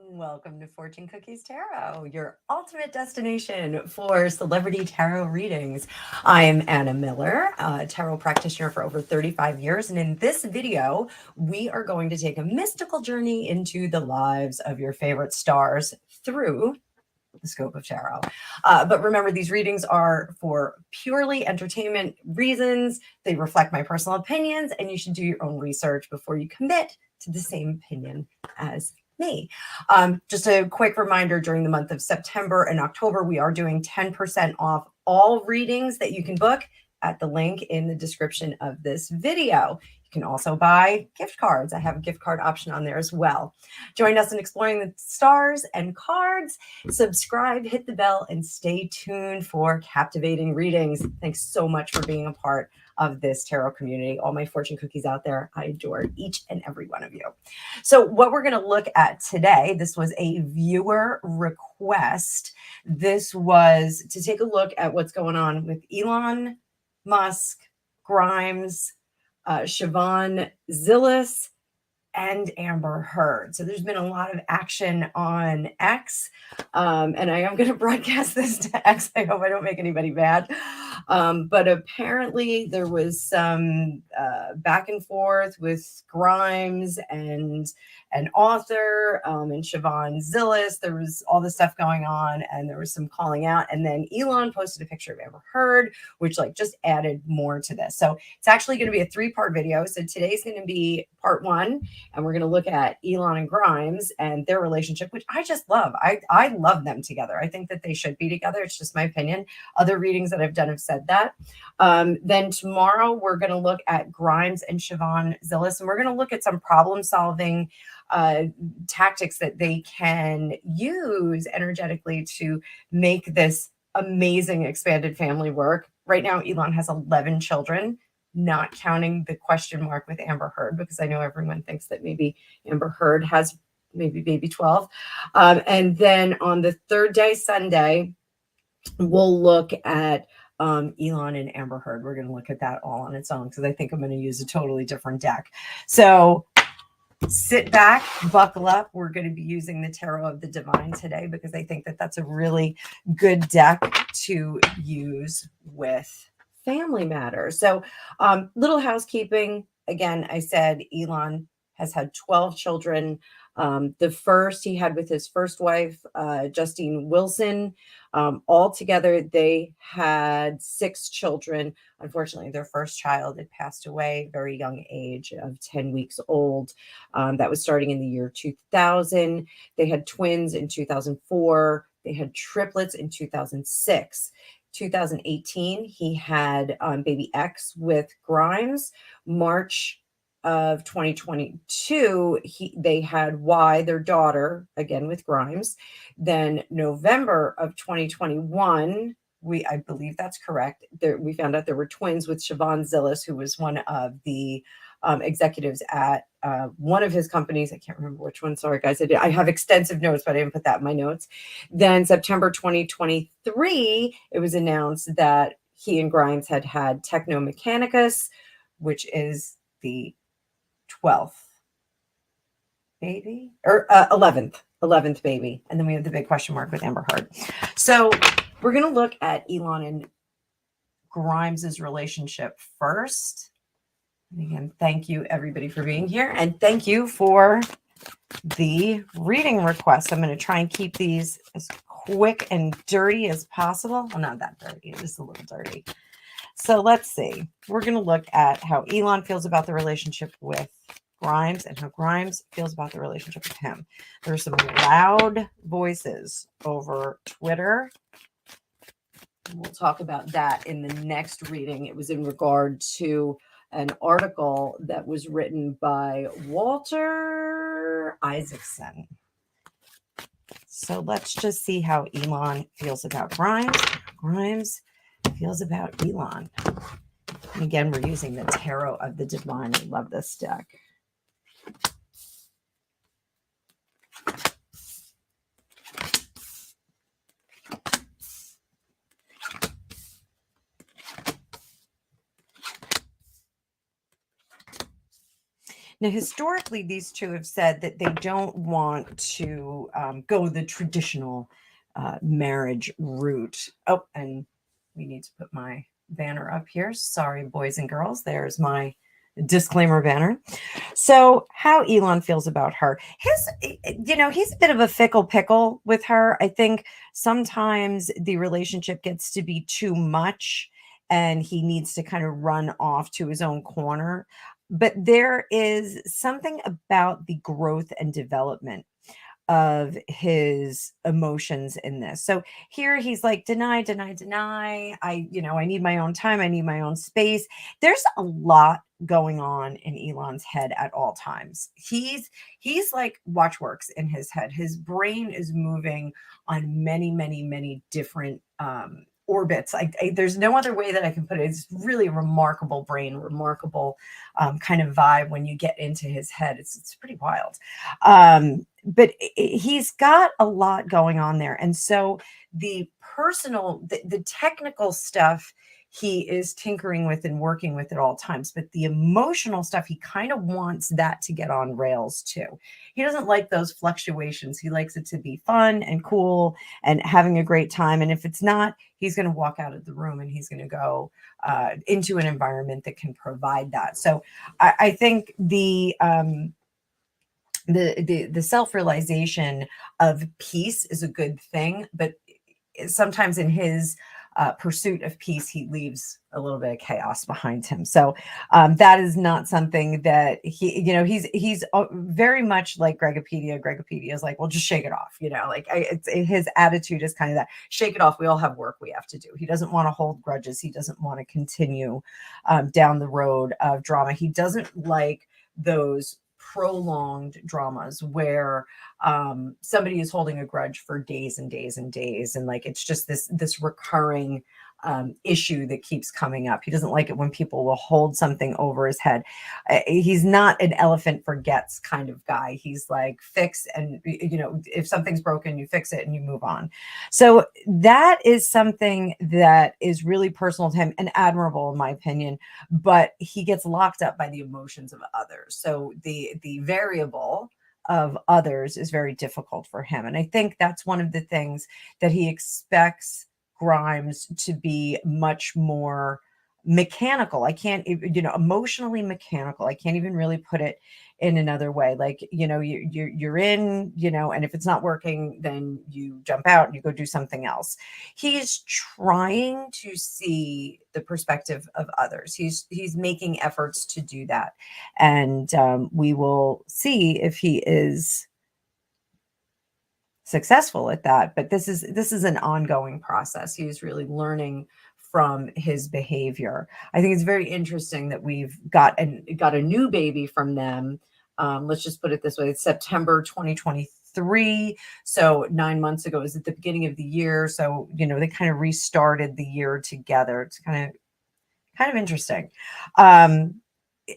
Welcome to Fortune Cookies Tarot, your ultimate destination for celebrity tarot readings. I'm Anna Miller, a tarot practitioner for over 35 years. And in this video, we are going to take a mystical journey into the lives of your favorite stars through the scope of tarot. But remember, these readings are for purely entertainment reasons. They reflect my personal opinions, and you should do your own research before you commit to the same opinion as me. Just a quick reminder, during the month of September and October, we are doing 10% off all readings that you can book at the link in the description of this video. You can also buy gift cards. I have a gift card option on there as well. Join us in exploring the stars and cards. Subscribe, hit the bell, and stay tuned for captivating readings. Thanks so much for being a part of this tarot community. All my fortune cookies out there, I adore each and every one of you. So what we're going to look at today, this was a viewer request. This was to take a look at what's going on with Elon Musk Grimes, Siobhan Zillis, and Amber Heard. So there's been a lot of action on X, and I am going to broadcast this to X. I hope I don't make anybody mad. But apparently there was some back and forth with Grimes and an author and Siobhan Zillis. There was all this stuff going on, and there was some calling out. And then Elon posted a picture of Amber Heard, which just added more to this. So it's actually going to be a 3-part video. So today's going to be part 1. And we're going to look at Elon and Grimes and their relationship, which I just love. I love them together. I think that they should be together. It's just my opinion. Other readings that I've done have said that. Then tomorrow, we're going to look at Grimes and Siobhan Zillis, and we're going to look at some problem-solving tactics that they can use energetically to make this amazing expanded family work. Right now, Elon has 11 children. Not counting the question mark with Amber Heard, because I know everyone thinks that maybe Amber Heard has maybe baby 12. And then on the third day, Sunday, we'll look at Elon and Amber Heard. We're going to look at that all on its own, because I think I'm going to use a totally different deck. So sit back, buckle up. We're going to be using the Tarot of the Divine today, because I think that that's a really good deck to use with family matters. So little housekeeping. Again, I said Elon has had 12 children. The first he had with his first wife, Justine Wilson. Altogether, they had 6 children. Unfortunately, their first child had passed away, very young age of 10 weeks old. That was starting in the year 2000. They had twins in 2004. They had triplets in 2006. 2018, he had baby X with Grimes. March of 2022, they had Y, their daughter, again with Grimes. Then November of 2021, I believe that's correct. We found out there were twins with Siobhan Zillis, who was one of the executives at one of his companies. I can't remember which one. Sorry, guys. I have extensive notes, but I didn't put that in my notes. Then September 2023, it was announced that he and Grimes had Technomechanicus, which is the 12th baby, or 11th baby. And then we have the big question mark with Amber Heard. So we're going to look at Elon and Grimes's relationship first. And again, thank you everybody for being here, and thank you for the reading requests. I'm going to try and keep these as quick and dirty as possible. Well, not that dirty, just a little dirty. So let's see. We're going to look at how Elon feels about the relationship with Grimes and how Grimes feels about the relationship with him. There's some loud voices over Twitter We'll talk about that in the next reading. It was in regard to an article that was written by Walter Isaacson. So let's just see how Elon feels about Grimes. Grimes feels about Elon. And again, we're using the Tarot of the Divine. I love this deck. Now, historically, these two have said that they don't want to go the traditional marriage route. Oh, and we need to put my banner up here. Sorry, boys and girls. There's my disclaimer banner. So how Elon feels about her. He's a bit of a fickle pickle with her. I think sometimes the relationship gets to be too much and he needs to kind of run off to his own corner. But there is something about the growth and development of his emotions in this. So here he's like, deny. I need my own time. I need my own space. There's a lot going on in Elon's head at all times. He's like watchworks in his head. His brain is moving on many different orbits. There's no other way that I can put it. It's really a remarkable brain, remarkable kind of vibe when you get into his head. It's pretty wild. But he's got a lot going on there. And so the personal, the technical stuff, he is tinkering with and working with at all times. But the emotional stuff, he kind of wants that to get on rails too. He doesn't like those fluctuations. He likes it to be fun and cool and having a great time. And if it's not, he's going to walk out of the room and he's going to go into an environment that can provide that. So I think the self-realization of peace is a good thing, but sometimes in his pursuit of peace, he leaves a little bit of chaos behind him. So that is not something that he's very much like Gregopedia. Gregopedia is like, well, just shake it off. His attitude is kind of that, shake it off. We all have work we have to do. He doesn't want to hold grudges. He doesn't want to continue down the road of drama. He doesn't like those prolonged dramas where somebody is holding a grudge for days and days and days, and like it's just this recurring issue that keeps coming up. He doesn't like it when people will hold something over his head. He's not an elephant forgets kind of guy. He's like, fix, and if something's broken, you fix it and you move on. So that is something that is really personal to him and admirable in my opinion, but he gets locked up by the emotions of others. So the variable of others is very difficult for him. And I think that's one of the things that he expects Grimes to be much more mechanical. I can't, emotionally mechanical. I can't even really put it in another way. Like, you're in, and if it's not working, then you jump out and you go do something else. He's trying to see the perspective of others. He's making efforts to do that. And we will see if he is successful at that. But this is an ongoing process. He's really learning from his behavior. I think it's very interesting that we've got a new baby from them. Let's just put it this way. It's September 2023. So 9 months ago, it was at the beginning of the year. So, they kind of restarted the year together. It's kind of interesting.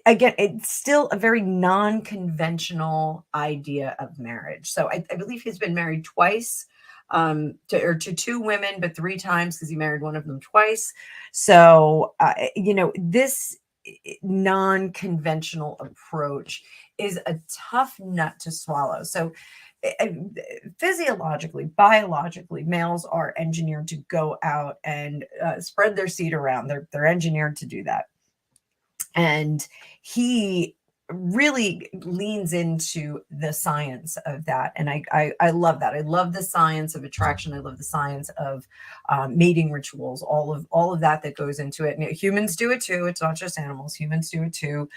Again, it's still a very non-conventional idea of marriage. So I believe he's been married twice, to two women, but 3 times because he married one of them twice. So, this non-conventional approach is a tough nut to swallow. So physiologically, biologically, males are engineered to go out and spread their seed around. They're engineered to do that. And he really leans into the science of that. And I love that. I love the science of attraction. I love the science of mating rituals, all of that that goes into it. And humans do it too. It's not just animals. Humans do it too.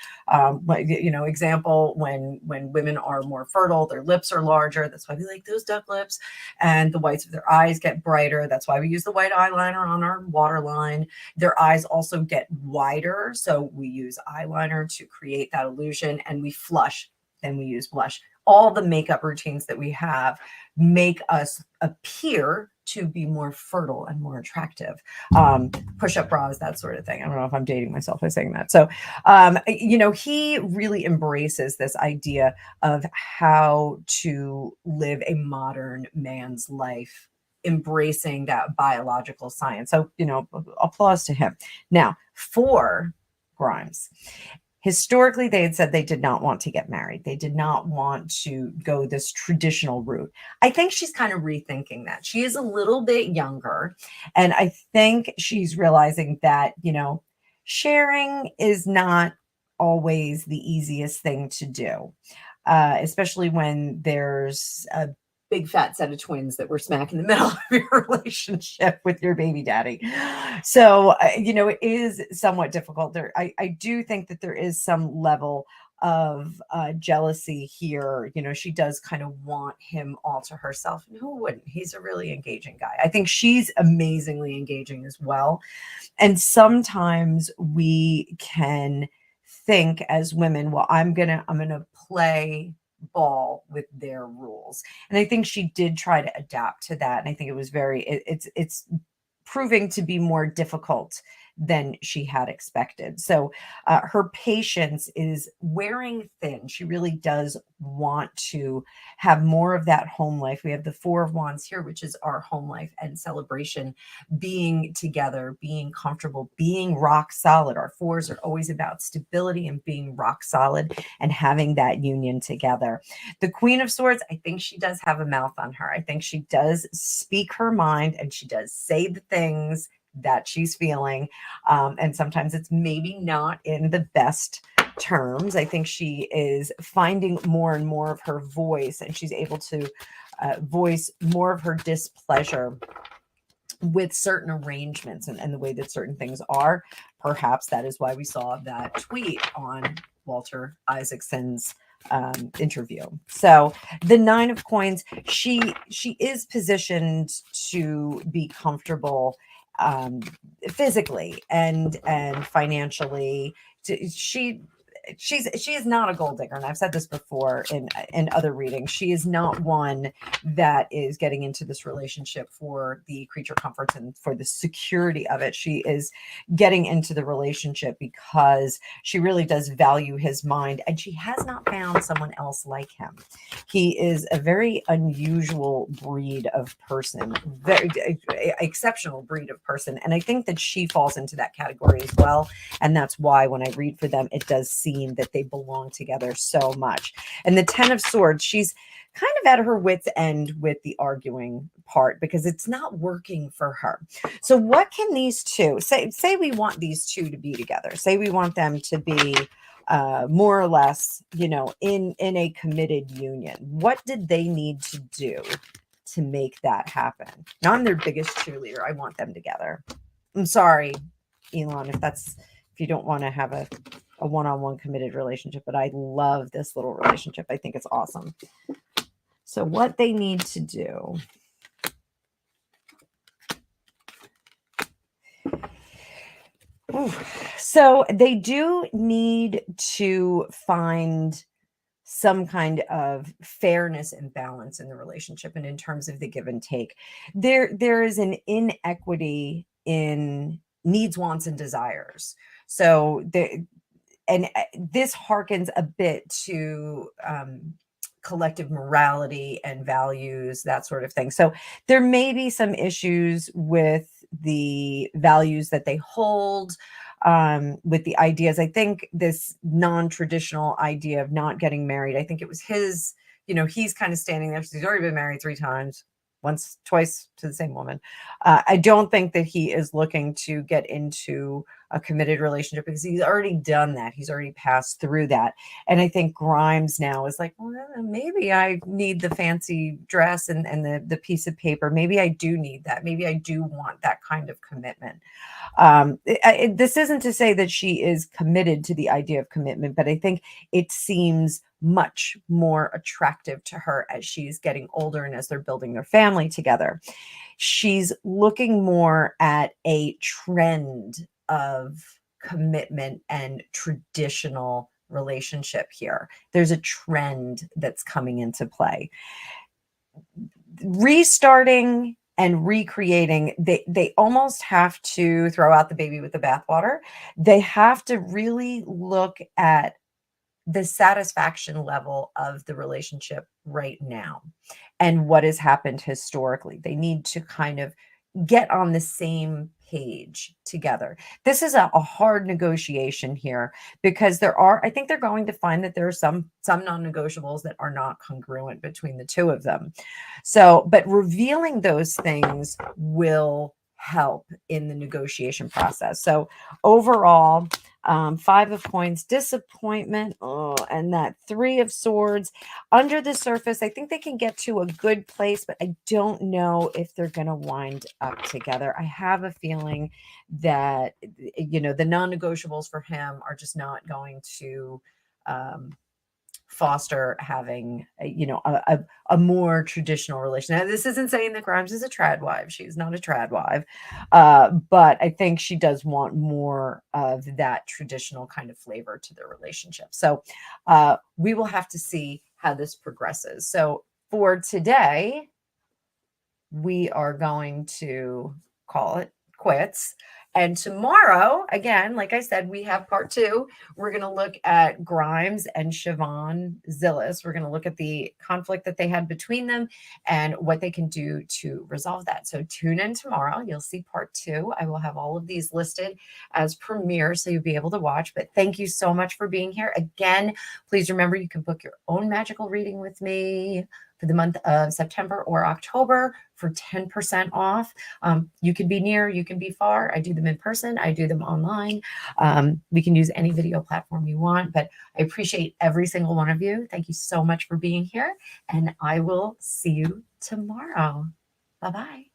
Example, when women are more fertile, their lips are larger. That's why we like those duck lips. And the whites of their eyes get brighter. That's why we use the white eyeliner on our waterline. Their eyes also get wider. So we use eyeliner to create that illusion, and we flush, then we use blush. All the makeup routines that we have make us appear to be more fertile and more attractive. Push-up bras, that sort of thing. I don't know if I'm dating myself by saying that. So, he really embraces this idea of how to live a modern man's life, embracing that biological science. So, applause to him. Now, for Grimes, historically, they had said they did not want to get married. They did not want to go this traditional route. I think she's kind of rethinking that. She is a little bit younger, and I think she's realizing that, sharing is not always the easiest thing to do, especially when there's a big fat set of twins that were smack in the middle of your relationship with your baby daddy. So, it is somewhat difficult there. I do think that there is some level of jealousy here. She does kind of want him all to herself. And who wouldn't? He's a really engaging guy. I think she's amazingly engaging as well. And sometimes we can think as women, well, I'm gonna play ball with their rules. And I think she did try to adapt to that. And I think it was it's proving to be more difficult than she had expected. So her patience is wearing thin. She really does want to have more of that home life. We have the Four of Wands here, which is our home life and celebration, being together, being comfortable, being rock solid. Our fours are always about stability and being rock solid and having that union together. The Queen of Swords, I think she does have a mouth on her. I think she does speak her mind, and she does say the things that she's feeling. And sometimes it's maybe not in the best terms. I think she is finding more and more of her voice, and she's able to voice more of her displeasure with certain arrangements and the way that certain things are. Perhaps that is why we saw that tweet on Walter Isaacson's interview. So the Nine of Coins, she is positioned to be comfortable physically and financially. She is not a gold digger, and I've said this before in other readings. She is not one that is getting into this relationship for the creature comforts and for the security of it. She is getting into the relationship because she really does value his mind, and she has not found someone else like him. He is a very unusual breed of person, very exceptional breed of person, and I think that she falls into that category as well. And that's why when I read for them, it does seem that they belong together so much. And the Ten of Swords, she's kind of at her wit's end with the arguing part because it's not working for her. So what can these two say we want these two to be together? Say we want them to be more or less, in a committed union. What did they need to do to make that happen? Now, I'm their biggest cheerleader. I want them together. I'm sorry, Elon, if you don't want to have a one-on-one committed relationship, but I love this little relationship. I think it's awesome. So what they need to do. So they do need to find some kind of fairness and balance in the relationship, and in terms of the give and take. There is an inequity in needs, wants, and desires. So this harkens a bit to collective morality and values, that sort of thing. So there may be some issues with the values that they hold, with the ideas. I think this non-traditional idea of not getting married, I think it was his, he's kind of standing there. So he's already been married 3 times. Twice to the same woman. I don't think that he is looking to get into a committed relationship, because he's already done that. He's already passed through that. And I think Grimes now is like, well, maybe I need the fancy dress and the piece of paper. Maybe I do need that. Maybe I do want that kind of commitment. This isn't to say that she is committed to the idea of commitment, but I think it seems much more attractive to her as she's getting older and as they're building their family together. She's looking more at a trend of commitment and traditional relationship here. There's a trend that's coming into play. Restarting and recreating, they almost have to throw out the baby with the bathwater. They have to really look at the satisfaction level of the relationship right now and what has happened historically. They need to kind of get on the same page together. This is a hard negotiation here, because I think they're going to find that there are some non-negotiables that are not congruent between the two of them. So, but revealing those things will help in the negotiation process. So overall, 5 of Coins, disappointment, and that 3 of Swords. Under the surface, I think they can get to a good place, but I don't know if they're going to wind up together. I have a feeling that, the non-negotiables for him are just not going to foster having a more traditional relation. Now, this isn't saying that Grimes is a trad wife. She's not a trad wife, but I think she does want more of that traditional kind of flavor to their relationship. So we will have to see how this progresses. So for today, we are going to call it quits. And tomorrow, again, like I said, we have part 2. We're going to look at Grimes and Siobhan Zillis. We're going to look at the conflict that they had between them and what they can do to resolve that. So tune in tomorrow. You'll see part 2. I will have all of these listed as premiere, so you'll be able to watch. But thank you so much for being here. Again, please remember you can book your own magical reading with me for the month of September or October for 10% off. You can be near, you can be far. I do them in person, I do them online. We can use any video platform you want, but I appreciate every single one of you. Thank you so much for being here, and I will see you tomorrow. Bye-bye.